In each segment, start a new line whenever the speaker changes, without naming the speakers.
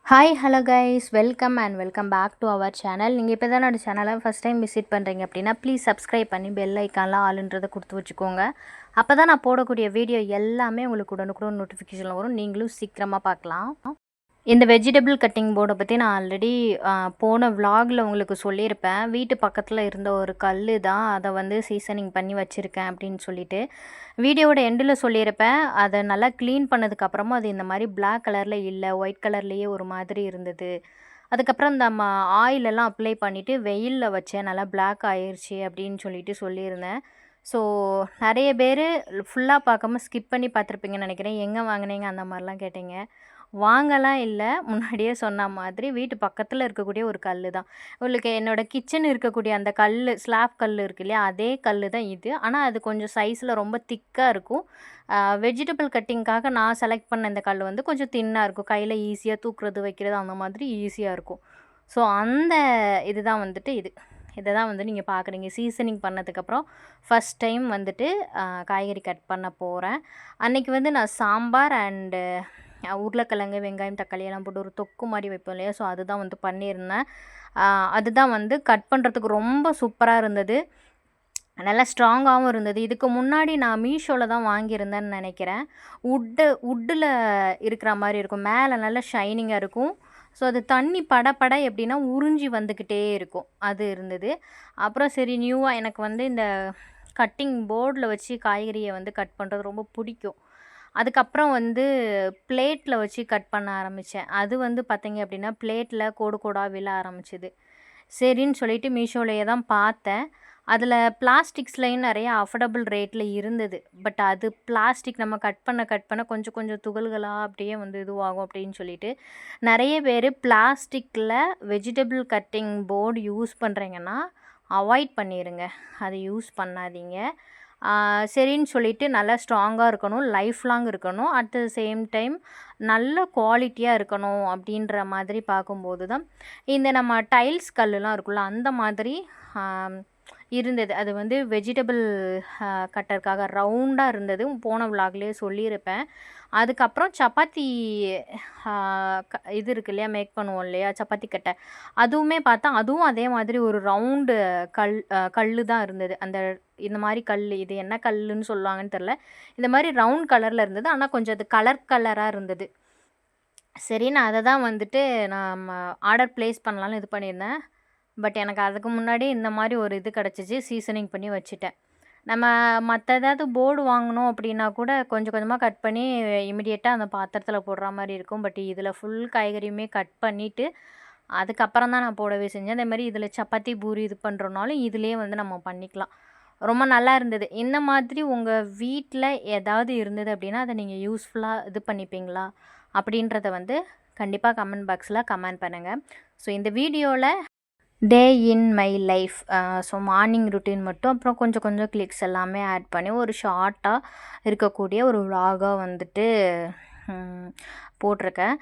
Hi hello guys welcome and welcome back to our channel. நீங்கள் இப்போ தான் என்னோடய சேனலை ஃபஸ்ட் டைம் விசிட் பண்ணுறீங்க அப்படின்னா ப்ளீஸ் சப்ஸ்கிரைப் பண்ணி பெல் ஐக்கான்லாம் ஆளுன்றதை கொடுத்து வச்சுக்கோங்க. அப்போ தான் நான் போடக்கூடிய வீடியோ எல்லாமே உங்களுக்கு உடனுக்குடன் நோட்டிஃபிகேஷன் வரும், நீங்களும் சீக்கிரமாக பார்க்கலாம். இந்த வெஜிடபிள் கட்டிங் போர்டை பற்றி நான் ஆல்ரெடி போன விலாகில் உங்களுக்கு சொல்லியிருப்பேன். வீட்டு பக்கத்தில் இருந்த ஒரு கல் தான், அதை வந்து சீசனிங் பண்ணி வச்சுருக்கேன் அப்படின்னு சொல்லிட்டு வீடியோவோட எண்டில் சொல்லியிருப்பேன். அதை நல்லா க்ளீன் பண்ணதுக்கப்புறமா அது இந்த மாதிரி பிளாக் கலரில் இல்லை, ஒயிட் கலர்லேயே ஒரு மாதிரி இருந்தது. அதுக்கப்புறம் இந்த ஆயிலெல்லாம் அப்ளை பண்ணிவிட்டு வெயிலில் வச்சேன், நல்லா பிளாக் ஆயிடுச்சு அப்படின்னு சொல்லிட்டு சொல்லியிருந்தேன். ஸோ நிறைய பேர் ஃபுல்லாக பார்க்காம ஸ்கிப் பண்ணி பார்த்துருப்பீங்கன்னு நினைக்கிறேன். எங்கே வாங்கினீங்க அந்த மாதிரிலாம் கேட்டீங்க. வாங்கலாம் இல்லை, முன்னாடியே சொன்ன மாதிரி வீட்டு பக்கத்தில் இருக்கக்கூடிய ஒரு கல் தான். உங்களுக்கு என்னோடய கிச்சன் இருக்கக்கூடிய அந்த கல், ஸ்லாப் கல் இருக்கு இல்லையா, அதே கல் தான் இது. ஆனால் அது கொஞ்சம் சைஸில் ரொம்ப திக்காக இருக்கும். வெஜிடபிள் கட்டிங்க்காக நான் செலக்ட் பண்ண இந்த கல் வந்து கொஞ்சம் தின்னாக இருக்கும், கையில் ஈஸியாக தூக்குறது வைக்கிறது அந்த மாதிரி ஈஸியாக இருக்கும். ஸோ அந்த இதுதான் வந்துட்டு இதை தான் வந்து நீங்கள் பார்க்குறீங்க. சீசனிங் பண்ணதுக்கப்புறம் ஃபஸ்ட் டைம் வந்துட்டு காய்கறி கட் பண்ண போகிறேன். அன்றைக்கி வந்து நான் சாம்பார் அண்டு உருளைக்கிழங்கு, வெங்காயம், தக்காளி எல்லாம் போட்டு ஒரு தொக்கு மாதிரி வைப்போம் இல்லையா, ஸோ அதுதான் வந்து பண்ணியிருந்தேன். அதுதான் வந்து கட் பண்ணுறதுக்கு ரொம்ப சூப்பராக இருந்தது, நல்லா ஸ்ட்ராங்காகவும் இருந்தது. இதுக்கு முன்னாடி நான் மீஷோவில் தான் வாங்கியிருந்தேன்னு நினைக்கிறேன். உட்டில் இருக்கிற மாதிரி இருக்கும், மேலே நல்லா ஷைனிங்காக இருக்கும். ஸோ அது தண்ணி பட எப்படின்னா உறிஞ்சி வந்துக்கிட்டே இருக்கும், அது இருந்தது. அப்புறம் சரி நியூவாக எனக்கு வந்து இந்த கட்டிங் போர்டில் வச்சு காய்கறியை வந்து கட் பண்ணுறது ரொம்ப பிடிக்கும். அதுக்கப்புறம் வந்து பிளேட்டில் வச்சு கட் பண்ண ஆரம்பித்தேன். அது வந்து பார்த்திங்க அப்படின்னா பிளேட்டில் கோடு கோடாக விழ ஆரம்பிச்சிது. சரின்னு சொல்லிட்டு மீஷோலையே தான் பார்த்தேன். அதில் பிளாஸ்டிக்ஸ்லையும் நிறைய அஃபோர்டபுள் ரேட்டில் இருந்தது. பட் அது பிளாஸ்டிக் நம்ம கட் பண்ண கொஞ்சம் கொஞ்சம் துகள்களாக அப்படியே வந்து இதுவாகும் அப்படின்னு சொல்லிட்டு நிறைய பேர் பிளாஸ்டிக்கில் வெஜிடபிள் கட்டிங் போர்டு யூஸ் பண்ணுறீங்கன்னா அவாய்ட் பண்ணிடுங்க, அதை யூஸ் பண்ணாதீங்க. சரின்னு சொல்லிட்டு நல்லா ஸ்ட்ராங்காக இருக்கணும், லைஃப் லாங் இருக்கணும், அட் த சேம் டைம் நல்ல குவாலிட்டியாக இருக்கணும் அப்படின்ற மாதிரி பார்க்கும்போது தான் இந்த நம்ம டைல்ஸ் கல்லுலாம் இருக்குல்ல அந்த மாதிரி இருந்தது. அது வந்து வெஜிடபிள் கட்டருக்காக ரவுண்டாக இருந்தது, போன விலாக்லேயே சொல்லியிருப்பேன். அதுக்கப்புறம் சப்பாத்தி இது இருக்கு இல்லையா, மேக் பண்ணுவோம் இல்லையா சப்பாத்தி கட்டை, அதுவுமே பார்த்தா அதுவும் அதே மாதிரி ஒரு ரவுண்டு கல் தான் இருந்தது. இந்த மாதிரி கல், இது என்ன கல்லுன்னு சொல்லுவாங்கன்னு தெரில, இந்த மாதிரி ரவுண்ட் கலரில் இருந்தது. ஆனால் கொஞ்சம் அது கலராக இருந்தது. சரி, நான் அதை தான் வந்துட்டு நான் ஆர்டர் ப்ளேஸ் பண்ணலான்னு இது பண்ணியிருந்தேன். பட் எனக்கு அதுக்கு முன்னாடி இந்த மாதிரி ஒரு இது கிடச்சிச்சு, சீசனிங் பண்ணி வச்சுட்டேன். நம்ம மற்ற ஏதாவது போர்டு வாங்கினோம் அப்படின்னா கூட கொஞ்சம் கொஞ்சமாக கட் பண்ணி இமிடியேட்டாக அந்த பாத்திரத்தில் போடுற மாதிரி இருக்கும். பட் இதில் ஃபுல் காய்கறியுமே கட் பண்ணிவிட்டு அதுக்கப்புறம் தான் நான் போடவே செஞ்சேன். அதே மாதிரி இதில் சப்பாத்தி பூரி இது பண்ணுறோனாலும் இதிலே வந்து நம்ம பண்ணிக்கலாம். ரொம்ப நல்லா இருந்தது. இந்த மாதிரி உங்கள் வீட்டில் ஏதாவது இருந்தது அப்படின்னா அதை நீங்கள் யூஸ்ஃபுல்லாக இது பண்ணிப்பீங்களா அப்படின்றத வந்து கண்டிப்பாக கமெண்ட் பாக்ஸில் கமெண்ட் பண்ணுங்கள். ஸோ இந்த வீடியோவில் day in my life, so morning routine மட்டும், அப்புறம் கொஞ்சம் கொஞ்சம் கிளிக்ஸ் எல்லாமே ஆட் பண்ணி ஒரு ஷார்ட்டாக இருக்கக்கூடிய ஒரு விலாகாக வந்துட்டு போட்டிருக்கேன்.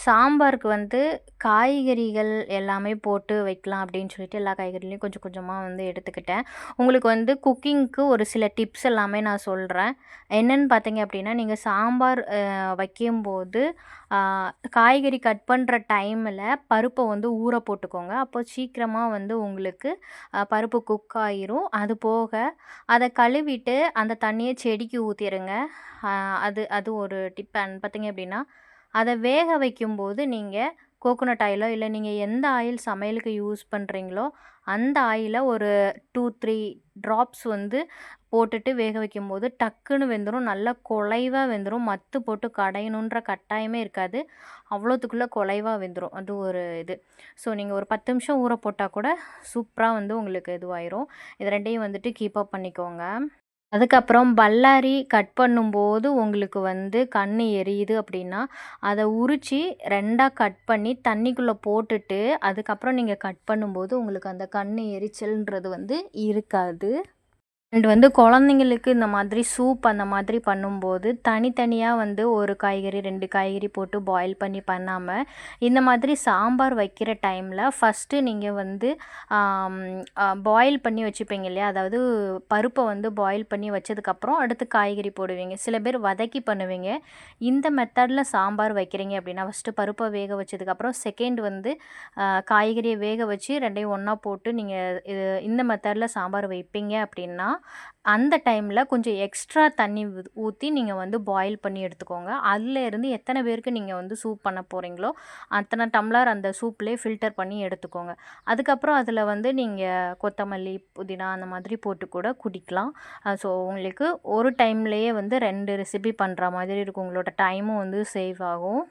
சாம்பாருக்கு வந்து காய்கறிகள் எல்லாமே போட்டு வைக்கலாம் அப்படின்னு சொல்லிட்டு எல்லா காய்கறிலையும் கொஞ்சம் கொஞ்சமாக வந்து எடுத்துக்கிட்டேன். உங்களுக்கு வந்து குக்கிங்க்கு ஒரு சில டிப்ஸ் எல்லாமே நான் சொல்கிறேன். என்னென்னு பார்த்தீங்க அப்படின்னா, நீங்கள் சாம்பார் வைக்கும்போது காய்கறி கட் பண்ணுற டைமில் பருப்பை வந்து ஊற போட்டுக்கோங்க. அப்போ சீக்கிரமாக வந்து உங்களுக்கு பருப்பு குக் ஆயிரும். அது போக அதை கழுவிட்டு அந்த தண்ணியை செடிக்கு ஊற்றிடுங்க. அது ஒரு டிப். பார்த்தீங்க அப்படின்னா, அதை வேக வைக்கும்போது நீங்கள் கோகோனட் ஆயிலோ இல்லை நீங்கள் எந்த ஆயில் சமையலுக்கு யூஸ் பண்ணுறீங்களோ அந்த ஆயிலை ஒரு 2-3 ட்ராப்ஸ் வந்து போட்டுட்டு வேக வைக்கும்போது டக்குன்னு வெந்துடும், நல்லா குலைவாக வெந்துடும். மத்து போட்டு கடையணுன்ற கட்டாயமே இருக்காது, அவ்வளோத்துக்குள்ளே குலைவாக வெந்துடும். அது ஒரு இது. ஸோ நீங்கள் ஒரு 10 நிமிஷம் ஊற போட்டால் கூட சூப்பராக வந்து உங்களுக்கு இதுவாயிரும். இது ரெண்டையும் வந்துட்டு கீப் அப் பண்ணிக்கோங்க. அதுக்கப்புறம் பல்லாரி கட் பண்ணும்போது உங்களுக்கு வந்து கண் எரியுது அப்படின்னா அதை உரித்து 2ஆக கட் பண்ணி தண்ணிக்குள்ளே போட்டுட்டு அதுக்கப்புறம் நீங்கள் கட் பண்ணும்போது உங்களுக்கு அந்த கண் எரிச்சல்ன்றது வந்து இருக்காது. அண்ட் வந்து குழந்தைங்களுக்கு இந்த மாதிரி சூப் அந்த மாதிரி பண்ணும்போது தனித்தனியாக வந்து ஒரு காய்கறி 2 காய்கறி போட்டு பாயில் பண்ணி பண்ணாமல் இந்த மாதிரி சாம்பார் வைக்கிற டைமில் ஃபஸ்ட்டு நீங்கள் வந்து பாயில் பண்ணி வச்சுப்பீங்க இல்லையா, அதாவது பருப்பை வந்து பாயில் பண்ணி வச்சதுக்கப்புறம் அடுத்து காய்கறி போடுவீங்க. சில பேர் வதக்கி பண்ணுவீங்க. இந்த மெத்தடில் சாம்பார் வைக்கிறீங்க அப்படின்னா ஃபஸ்ட்டு பருப்பை வேக வச்சதுக்கப்புறம் செகண்ட் வந்து காய்கறியை வேக வச்சு 2யும் ஒன்றா போட்டு நீங்கள் இந்த மெத்தடில் சாம்பார் வைப்பீங்க அப்படின்னா அந்த டைமில் கொஞ்சம் எக்ஸ்ட்ரா தண்ணி ஊற்றி நீங்கள் வந்து பாயில் பண்ணி எடுத்துக்கோங்க. அதுலேருந்து எத்தனை பேருக்கு நீங்கள் வந்து சூப் பண்ண போகிறீங்களோ அத்தனை டம்ளர் அந்த சூப்லேயே ஃபில்டர் பண்ணி எடுத்துக்கோங்க. அதுக்கப்புறம் அதில் வந்து நீங்கள் கொத்தமல்லி, புதினா அந்த மாதிரி போட்டு கூட குடிக்கலாம். ஸோ உங்களுக்கு ஒரு டைம்லேயே வந்து 2 ரெசிபி பண்ணுற மாதிரி இருக்கும். உங்களோட டைமும் வந்து சேவ் ஆகும்.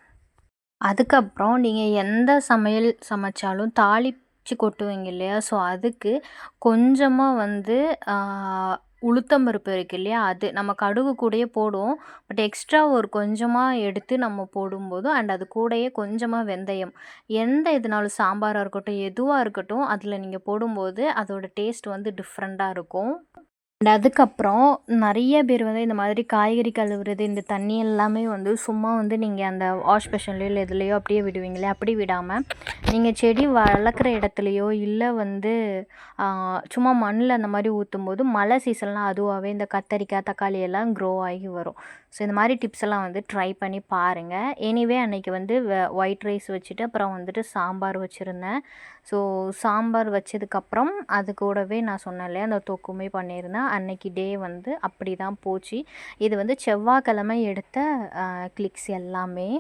அதுக்கப்புறம் நீங்கள் எந்த சமையல் சமைச்சாலும் தாளிச்சு கொட்டுவீங்க இல்லையா, ஸோ அதுக்கு கொஞ்சமாக வந்து உளுத்தம் பருப்பு இருக்கு இல்லையா, அது நம்ம கடுகு கூடயே போடுவோம். பட் எக்ஸ்ட்ரா ஒரு கொஞ்சமாக எடுத்து நம்ம போடும்போது அண்ட் அது கூடயே கொஞ்சமாக வெந்தயம், எந்த இதுனாலும் சாம்பாராக இருக்கட்டும் எதுவாக இருக்கட்டும் அதில் நீங்கள் போடும்போது அதோட டேஸ்ட் வந்து டிஃப்ரெண்ட்டாக இருக்கும். அண்ட் அதுக்கப்புறம் நிறைய பேர் வந்து இந்த மாதிரி காய்கறி கழுவுறது இந்த தண்ணி எல்லாமே வந்து சும்மா வந்து நீங்கள் அந்த வாஷ் பேஷன்லையோ இல்லை எதுலேயோ அப்படியே விடுவீங்களே, அப்படி விடாமல் நீங்கள் செடி வளர்க்குற இடத்துலையோ இல்லை வந்து சும்மா மண்ணில் அந்த மாதிரி ஊற்றும்போது மழை சீசன்லாம் அதுவாகவே இந்த கத்தரிக்காய், தக்காளி எல்லாம் க்ரோ ஆகி வரும். ஸோ இந்த மாதிரி டிப்ஸ் எல்லாம் வந்து ட்ரை பண்ணி பாருங்கள். எனிவே அன்றைக்கி வந்து ஒயிட் ரைஸ் வச்சுட்டு அப்புறம் வந்துட்டு சாம்பார் வச்சுருந்தேன். ஸோ சாம்பார் வச்சதுக்கப்புறம் அது கூடவே நான் சொன்னேன் இல்லையா அந்த தொக்குமே பண்ணியிருந்தேன். அன்னைக்கு டே வந்து அப்படி தான் போச்சு. இது வந்து செவ்வாய்க்கிழமை எடுத்த கிளிக்ஸ் எல்லாமே.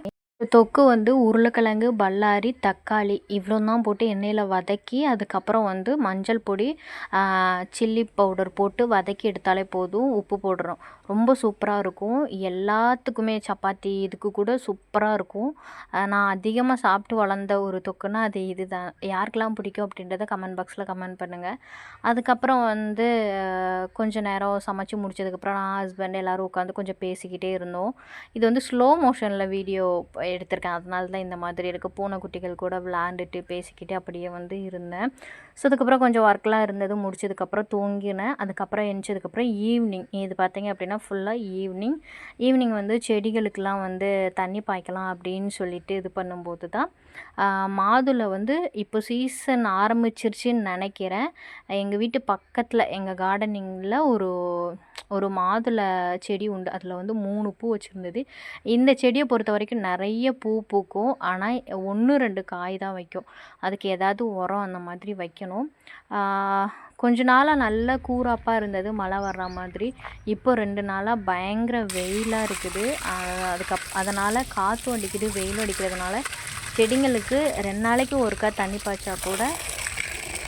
தொக்கு வந்து உருளைக்கிழங்கு, பல்லாரி, தக்காளி இவ்வளோ தான் போட்டு எண்ணெயில் வதக்கி அதுக்கப்புறம் வந்து மஞ்சள் பொடி, சில்லி பவுடர் போட்டு வதக்கி எடுத்தாலே போதும். உப்பு போடுறோம். ரொம்ப சூப்பராக இருக்கும். எல்லாத்துக்குமே சப்பாத்தி இதுக்கு கூட சூப்பராக இருக்கும். நான் அதிகமாக சாப்பிட்டு வளர்ந்த ஒரு தொக்குன்னா அது இது தான். யாருக்கெல்லாம் பிடிக்கும் அப்படின்றத கமெண்ட் பாக்ஸில் கமெண்ட் பண்ணுங்கள். அதுக்கப்புறம் வந்து கொஞ்ச நேரம் சமைச்சு முடிச்சதுக்கப்புறம் நான் ஹஸ்பண்ட் எல்லோரும் உட்காந்து கொஞ்சம் பேசிக்கிட்டே இருந்தோம். இது வந்து ஸ்லோ மோஷனில் வீடியோ எடுத்திருக்கேன். அதனால தான் இந்த மாதிரி இருக்குது. பூனைக்குட்டிகள் கூட விளாண்டுட்டு பேசிக்கிட்டு அப்படியே வந்து இருந்தேன். ஸோ அதுக்கப்புறம் கொஞ்சம் ஒர்க்லாம் இருந்தது. முடிச்சதுக்கப்புறம் தூங்கினேன். அதுக்கப்புறம் எழுந்ததுக்கப்புறம் ஈவினிங் இது பார்த்தீங்க அப்படின்னா ஃபுல்லாக ஈவினிங் வந்து செடிகளுக்கெலாம் வந்து தண்ணி பாய்க்கலாம் அப்படின்னு சொல்லிட்டு இது பண்ணும்போது தான் மாதுளை வந்து இப்போ சீசன் ஆரம்பிச்சிருச்சுன்னு நினைக்கிறேன். எங்கள் வீட்டு பக்கத்தில் எங்கள் கார்டனிங்கில் ஒரு மாதுளை செடி உண்டு. அதில் வந்து 3 பூ வச்சுருந்தது. இந்த செடியை பொறுத்த வரைக்கும் நிறைய பூ பூக்கும். ஆனால் 1, 2 காய் தான் வைக்கும். அதுக்கு ஏதாவது உரம் அந்த மாதிரி வைக்கணும். கொஞ்ச நாளாக நல்ல கூராப்பாக இருந்தது மழை வர்ற மாதிரி. இப்போ 2 நாளாக பயங்கர வெயிலாக இருக்குது. அதனால் காற்றும் அடிக்குது, வெயிலும் அடிக்கிறதுனால செடிங்களுக்கு 2 நாளைக்கு ஒருக்கா தண்ணி பாய்ச்சா கூட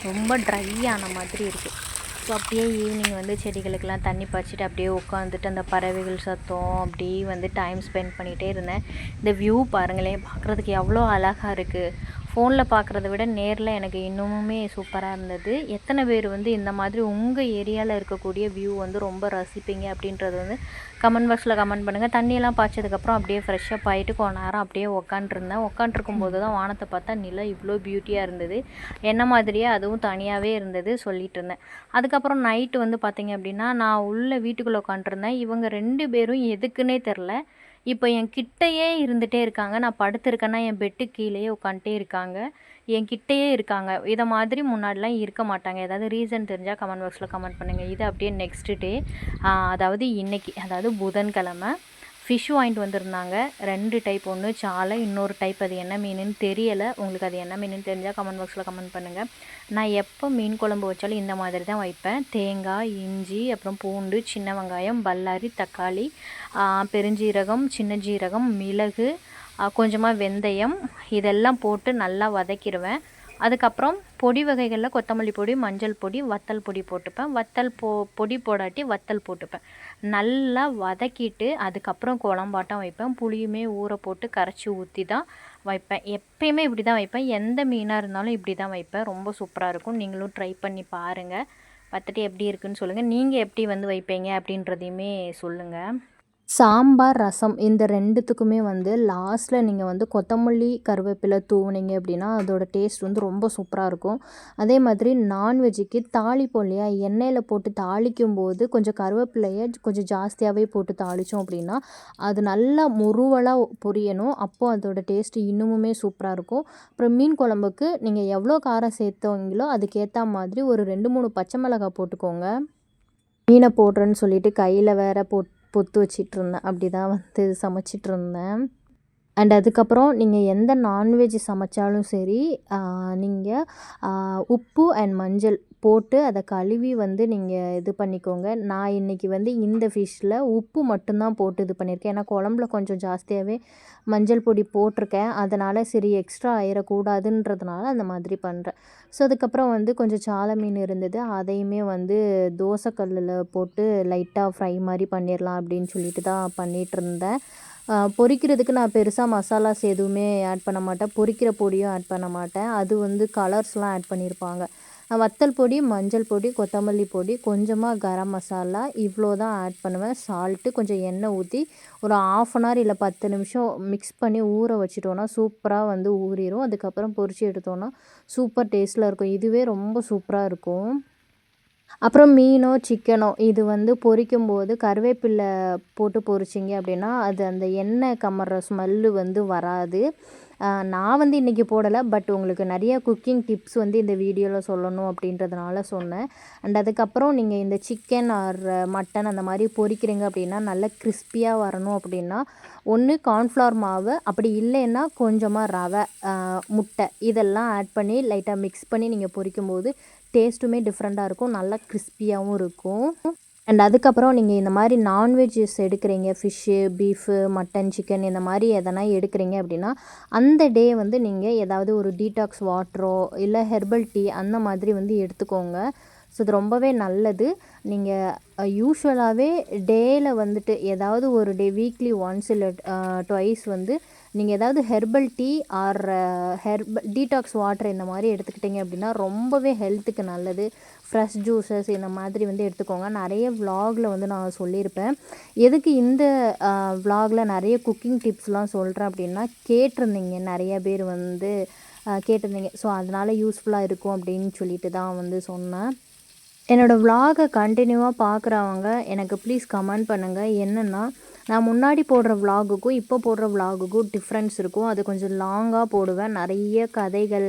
ரொம்ப ட்ரை ஆன மாதிரி இருக்குது. ஸோ அப்படியே ஈவினிங் வந்து செடிகளுக்கெல்லாம் தண்ணி பாய்ச்சிட்டு அப்படியே உட்காந்துட்டு அந்த பறவைகள் சத்தம் அப்படியே வந்து டைம் ஸ்பெண்ட் பண்ணிகிட்டே இருந்தேன். இந்த வியூ பாருங்களேன், பார்க்குறதுக்கு எவ்வளோ அழகாக இருக்குது. ஃபோனில் பார்க்குறத விட நேரில் எனக்கு இன்னுமுமே சூப்பராக இருந்தது. எத்தனை பேர் வந்து இந்த மாதிரி உங்கள் ஏரியாவில் இருக்கக்கூடிய வியூ வந்து ரொம்ப ரசிப்பீங்க அப்படின்றது வந்து கமெண்ட் பாக்ஸில் கமெண்ட் பண்ணுங்கள். தண்ணியெல்லாம் பாய்ச்சதுக்கப்புறம் அப்படியே ஃப்ரெஷ்ஷப் ஆகிட்டு கொஞ்ச நேரம் அப்படியே உட்காண்ட்ருந்தேன். உட்காண்ட்ருக்கும்போது தான் வானத்தை பார்த்தா நிலா இவ்வளோ பியூட்டியாக இருந்தது. என்ன மாதிரியே அதுவும் தனியாகவே இருந்தது சொல்லிகிட்டு இருந்தேன். அதுக்கப்புறம் நைட்டு வந்து பார்த்திங்க அப்படின்னா நான் உள்ள வீட்டுக்குள்ளே உட்காண்ட்ருந்தேன். இவங்க 2 பேரும் எதுக்குன்னே தெரில இப்போ என் கிட்டேயே இருந்துகிட்டே இருக்காங்க. நான் படுத்திருக்கேன்னா என் பெட்டு கீழேயே உட்காந்துட்டே இருக்காங்க. என் கிட்டேயே இருக்காங்க. இதை மாதிரி முன்னாடிலாம் இருக்க மாட்டாங்க. ஏதாவது ரீசன் தெரிஞ்சால் கமெண்ட் பாக்ஸில் கமெண்ட் பண்ணுங்கள். இது அப்படியே நெக்ஸ்ட் டே, அதாவது இன்றைக்கி, அதாவது புதன்கிழமை ஃபிஷ் வாங்கிட்டு வந்திருந்தாங்க. 2 டைப், ஒன்று சாலை, இன்னொரு டைப் அது என்ன மீனுன்னு தெரியலை. உங்களுக்கு அது என்ன மீனுன்னு தெரிஞ்சால் கமெண்ட் பாக்ஸில் கமெண்ட் பண்ணுங்கள். நான் எப்போ மீன் குழம்பு வச்சாலும் இந்த மாதிரி தான் வைப்பேன். தேங்காய், இஞ்சி, அப்புறம் பூண்டு, சின்ன வெங்காயம், பல்லாரி, தக்காளி, பெருஞ்சீரகம், சின்ன ஜீரகம், மிளகு, கொஞ்சமாக வெந்தயம் இதெல்லாம் போட்டு நல்லா வதக்கிடுவேன். அதுக்கப்புறம் பொடி வகைகளில் கொத்தமல்லி பொடி, மஞ்சள் பொடி, வத்தல் பொடி போட்டுப்பேன். பொடி போடாட்டி வத்தல் போட்டுப்பேன். நல்லா வதக்கிட்டு அதுக்கப்புறம் குழம்பாட்டம் வைப்பேன். புளியுமே ஊற போட்டு கரைச்சி ஊற்றி தான் வைப்பேன். எப்பயுமே இப்படி தான் வைப்பேன். எந்த மீனாக இருந்தாலும் இப்படி தான் வைப்பேன். ரொம்ப சூப்பராக இருக்கும். நீங்களும் ட்ரை பண்ணி பாருங்கள். பார்த்துட்டு எப்படி இருக்குன்னு சொல்லுங்கள். நீங்கள் எப்படி வந்து வைப்பீங்க அப்படின்றதையுமே சொல்லுங்கள். சாம்பார், ரசம் இந்த 2த்துக்குமே வந்து லாஸ்ட்டில் நீங்கள் வந்து கொத்தமல்லி, கருவேப்பிலை தூவுனீங்க அப்படின்னா அதோட டேஸ்ட் வந்து ரொம்ப சூப்பராக இருக்கும். அதே மாதிரி நான்வெஜ்ஜுக்கு தாளிப்போம் இல்லையா, எண்ணெயில் போட்டு தாளிக்கும்போது கொஞ்சம் கருவேப்பிலையை கொஞ்சம் ஜாஸ்தியாகவே போட்டு தாளித்தோம் அப்படின்னா அது நல்லா முறுவலாக பொரியணும். அப்போது அதோட டேஸ்ட்டு இன்னுமுமே சூப்பராக இருக்கும். அப்புறம் மீன் குழம்புக்கு நீங்கள் எவ்வளோ காரம் சேர்த்தவங்களோ அதுக்கேற்ற மாதிரி ஒரு 2, 3 பச்சை மிளகாய் போட்டுக்கோங்க. மீனை போடுறேன்னு சொல்லிட்டு கையில் வேற பொத்து வச்சிட்ருந்தேன். அப்படி தான் வந்து சமைச்சிட்ருந்தேன். அண்ட் அதுக்கப்புறம் நீங்கள் எந்த நான்வெஜ் சமைச்சாலும் சரி, நீங்கள் உப்பு அண்ட் மஞ்சள் போட்டு அதை கழுவி வந்து நீங்கள் இது பண்ணிக்கோங்க. நான் இன்றைக்கி வந்து இந்த ஃபிஷ்ஷில் உப்பு மட்டும்தான் போட்டு இது பண்ணியிருக்கேன். ஏன்னா குழம்புல கொஞ்சம் ஜாஸ்தியாகவே மஞ்சள் பொடி போட்டிருக்கேன். அதனால் சரி எக்ஸ்ட்ரா ஆயிடக்கூடாதுன்றதுனால அந்த மாதிரி பண்ணுறேன். ஸோ அதுக்கப்புறம் வந்து கொஞ்சம் சால மீன் இருந்தது. அதையுமே வந்து தோசைக்கல்லில் போட்டு லைட்டாக ஃப்ரை மாதிரி பண்ணிடலாம் அப்படின்னு சொல்லிட்டு தான் பண்ணிகிட்ருந்தேன். பொரிக்கிறதுக்கு நான் பெருசாக மசாலாஸ் எதுவுமே ஆட் பண்ண மாட்டேன். பொரிக்கிற பொடியும் ஆட் பண்ண மாட்டேன். அது வந்து கலர்ஸ்லாம் ஆட் பண்ணியிருப்பாங்க. வத்தல் பொடி, மஞ்சள் பொடி, கொத்தமல்லி பொடி, கொஞ்சமாக கரம் மசாலா இவ்வளோ தான் ஆட் பண்ணுவேன். சால்ட்டு, கொஞ்சம் எண்ணெய் ஊற்றி ஒரு 1/2 அன் ஹவர் இல்லை 10 நிமிஷம் மிக்ஸ் பண்ணி ஊற வச்சுட்டோன்னா சூப்பராக வந்து ஊறிடும். அதுக்கப்புறம் பொரித்து எடுத்தோன்னா சூப்பர் டேஸ்ட்டில் இருக்கும். இதுவே ரொம்ப சூப்பராக இருக்கும். அப்புறம் மீனோ, சிக்கனோ இது வந்து பொரிக்கும்போது கருவேப்பிலை போட்டு பொரிச்சிங்க அப்படின்னா அது அந்த எண்ணெய் கமர்ற ஸ்மெல்லு வந்து வராது. நான் வந்து இன்றைக்கி போடலை. பட் உங்களுக்கு நிறைய குக்கிங் டிப்ஸ் வந்து இந்த வீடியோவில் சொல்லணும் அப்படின்றதுனால சொன்னேன். அண்ட் அதுக்கப்புறம் நீங்கள் இந்த சிக்கன் ஆர் மட்டன் அந்த மாதிரி பொரிக்கிறீங்க அப்படின்னா நல்லா கிறிஸ்பியாக வரணும் அப்படின்னா ஒன்று கார்ன்ஃப்ளவர் மாவு, அப்படி இல்லைன்னா கொஞ்சமாக ரவை, முட்டை இதெல்லாம் ஆட் பண்ணி லைட்டாக மிக்ஸ் பண்ணி நீங்கள் பொரிக்கும்போது டேஸ்ட்டுமே டிஃப்ரெண்ட்டாக இருக்கும். நல்லா கிறிஸ்பியாகவும் இருக்கும். அண்ட் அதுக்கப்புறம் நீங்கள் இந்த மாதிரி நான்வெஜ்ஜஸ் எடுக்கிறீங்க, ஃபிஷ்ஷு, பீஃபு, மட்டன், சிக்கன் இந்த மாதிரி எதனா எடுக்கிறீங்க அப்படின்னா அந்த டே வந்து நீங்கள் ஏதாவது ஒரு டீடாக்ஸ் வாட்டரோ இல்லை ஹெர்பல் டீ அந்த மாதிரி வந்து எடுத்துக்கோங்க. ஸோ இது ரொம்பவே நல்லது. நீங்கள் யூஷுவலாகவே டேயில் வந்துட்டு ஏதாவது ஒரு டே வீக்லி ஒன்ஸ் இல்லை ட்வைஸ் வந்து நீங்கள் ஏதாவது herbal tea or detox water இந்த மாதிரி எடுத்துக்கிட்டிங்க அப்படின்னா ரொம்பவே ஹெல்த்துக்கு நல்லது. ஃப்ரெஷ் ஜூஸஸ் இந்த மாதிரி வந்து எடுத்துக்கோங்க. நிறைய விலாகில் வந்து நான் சொல்லியிருப்பேன். எதுக்கு இந்த விலாகில் நிறைய குக்கிங் டிப்ஸ்லாம் சொல்கிறேன் அப்படின்னா கேட்டிருந்தீங்க, நிறைய பேர் வந்து கேட்டிருந்தீங்க. ஸோ அதனால் யூஸ்ஃபுல்லாக இருக்கும் அப்படின்னு சொல்லிட்டு தான் வந்து சொன்னேன். என்னோடய விலாகை கண்டினியூவாக பார்க்குறவங்க எனக்கு ப்ளீஸ் கமெண்ட் பண்ணுங்கள். என்னென்னா நான் முன்னாடி போடுற விலாகுக்கும் இப்போ போடுற விலாகுக்கும் டிஃப்ரென்ஸ் இருக்கும். அது கொஞ்சம் லாங்காக போடுவேன். நிறைய கதைகள்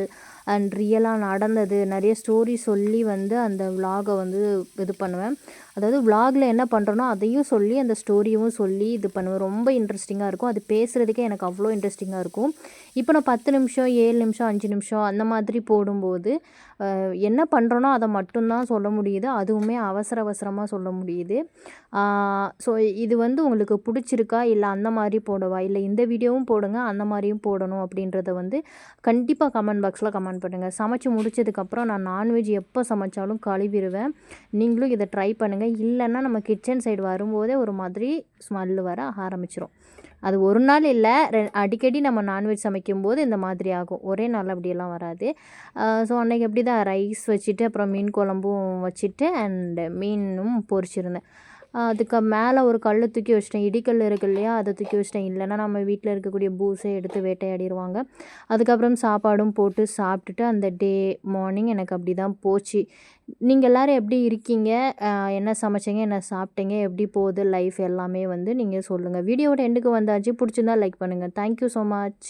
அண்ட் ரியலாக நடந்தது நிறைய ஸ்டோரி சொல்லி வந்து அந்த விலாகை வந்து இது பண்ணுவேன். அதாவது விலாகில் என்ன பண்ணுறேனோ அதையும் சொல்லி அந்த ஸ்டோரியும் சொல்லி இது பண்ணுவேன். ரொம்ப இன்ட்ரெஸ்டிங்காக இருக்கும். அது பேசுகிறதுக்கே எனக்கு அவ்வளோ இன்ட்ரெஸ்டிங்காக இருக்கும். இப்போ நான் 10 நிமிஷம், 7 நிமிஷம், 5 நிமிஷம் அந்த மாதிரி போடும்போது என்ன பண்ணுறோனோ அதை மட்டும்தான் சொல்ல முடியுது. அதுவுமே அவசரமாக சொல்ல முடியுது. ஸோ இது வந்து உங்களுக்கு பிடிச்சிருக்கா, இல்லை அந்த மாதிரி போடவா, இல்லை இந்த வீடியோவும் போடுங்க அந்த மாதிரியும் போடணும் அப்படின்றத வந்து கண்டிப்பாக கமெண்ட் பாக்ஸில் கமெண்ட் பண்ணுங்கள். சமைச்சு முடிச்சதுக்கப்புறம் நான் நான்வெஜ் எப்போ சமைச்சாலும் கழுவிடுவேன். நீங்களும் இதை ட்ரை பண்ணுங்கள். இல்லைன்னா நம்ம கிச்சன் சைடு வரும்போதே ஒரு மாதிரி ஸ்மெல்லு வர ஆரம்பிச்சிடும். அது ஒரு நாள் இல்லை, அடிக்கடி நம்ம நான்வெஜ் சமைக்கும்போது இந்த மாதிரி ஆகும். ஒரே நாள் அப்படியெல்லாம் வராது. ஸோ அன்றைக்கி எப்படி தான் ரைஸ் வச்சுட்டு அப்புறம் மீன் குழம்பும் வச்சுட்டு அண்ட் மீனும் பொரிச்சிருந்தேன். அதுக்கு மேலே ஒரு கல் தூக்கி வச்சிட்டேன். இடிக்கல் இருக்கு இல்லையா, அதை தூக்கி வச்சிட்டேன். இல்லைன்னா நம்ம வீட்டில் இருக்கக்கூடிய பூஸை எடுத்து வேட்டையாடிடுவாங்க. அதுக்கப்புறம் சாப்பாடும் போட்டு சாப்பிட்டுட்டு அந்த டே மார்னிங் எனக்கு அப்படி தான் போச்சு. நீங்கள் எல்லோரும் எப்படி இருக்கீங்க, என்ன சமைச்சிங்க, என்ன சாப்பிட்டீங்க, எப்படி போகுது லைஃப் எல்லாமே வந்து நீங்கள் சொல்லுங்கள். வீடியோவோட எண்டுக்கு வந்தாச்சு. பிடிச்சிருந்தா லைக் பண்ணுங்கள். Thank you so much.